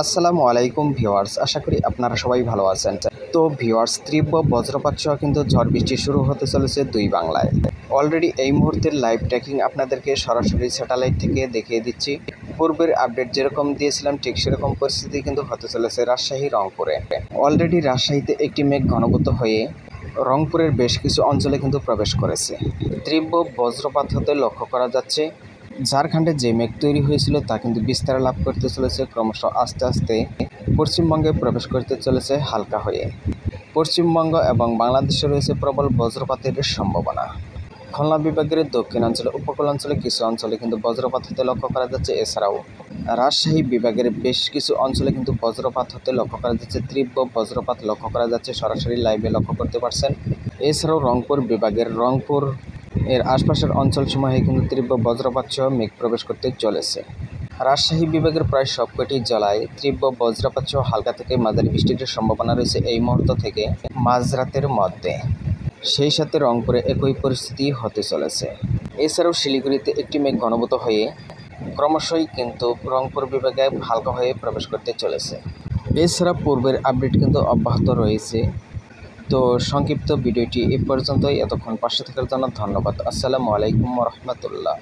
আসসালামু আলাইকুম ভিউয়ার্স, আশা করি আপনারা সবাই ভালো আছেন। তো ভিউয়ার্স, তীব্র বজ্রপাত সহ কিন্তু ঝড় বৃষ্টি শুরু হতে চলেছে দুই বাংলায়। অলরেডি এই মুহূর্তের লাইভ ট্র্যাকিং আপনাদেরকে সরাসরি স্যাটেলাইট থেকে দেখিয়ে দিচ্ছি। পূর্বের আপডেট যেরকম দিয়েছিলাম ঠিক সেরকম পরিস্থিতি কিন্তু হতে চলেছে রাজশাহী, রংপুরে। অলরেডি রাজশাহীতে একটি মেঘ ঘনীভূত হয়ে রংপুরের বেশ কিছু অঞ্চলে কিন্তু প্রবেশ করেছে। তীব্র বজ্রপাত হতে লক্ষ্য করা যাচ্ছে। ঝাড়খণ্ডে যে মেঘ তৈরি হয়েছিল তা কিন্তু বিস্তার লাভ করতে চলেছে, ক্রমশ আস্তে আস্তে পশ্চিমবঙ্গে প্রবেশ করতে চলেছে হালকা হয়ে। পশ্চিমবঙ্গ এবং বাংলাদেশে রয়েছে প্রবল বজ্রপাতের সম্ভাবনা। খুলনা বিভাগের দক্ষিণাঞ্চলে, উপকূলাঞ্চলে কিছু অঞ্চলে কিন্তু বজ্রপাত হতে লক্ষ্য করা যাচ্ছে। এছাড়াও রাজশাহী বিভাগের বেশ কিছু অঞ্চলে কিন্তু বজ্রপাত হতে লক্ষ্য করা যাচ্ছে। তীব্র বজ্রপাত লক্ষ্য করা যাচ্ছে, সরাসরি লাইভে লক্ষ্য করতে পারছেন। এছাড়াও রংপুর বিভাগের রংপুর এর আশপাশের অঞ্চলসমূহে কিন্তু তীব্র বজ্রপাত সহ মেঘ প্রবেশ করতে চলেছে। রাজশাহী বিভাগের প্রায় সবকটি জেলায় তীব্র বজ্রপাত সহ হালকা থেকে মাঝারি বৃষ্টির সম্ভাবনা রয়েছে এই মুহূর্ত থেকে মাঝরাতের মধ্যে। সেই সাথে রংপুরে একই পরিস্থিতি হতে চলেছে। এছাড়াও শিলিগুড়িতে একটি মেঘ ঘনীভূত হয়ে ক্রমশই কিন্তু রংপুর বিভাগে হালকা হয়ে প্রবেশ করতে চলেছে। এছাড়া পূর্বের আপডেট কিন্তু অব্যাহত রয়েছে। তো সংক্ষিপ্ত ভিডিওটি এ পর্যন্তই। এতক্ষণ পাশে থাকার জন্য ধন্যবাদ। আসসালামু আলাইকুম ওয়া রাহমাতুল্লাহ।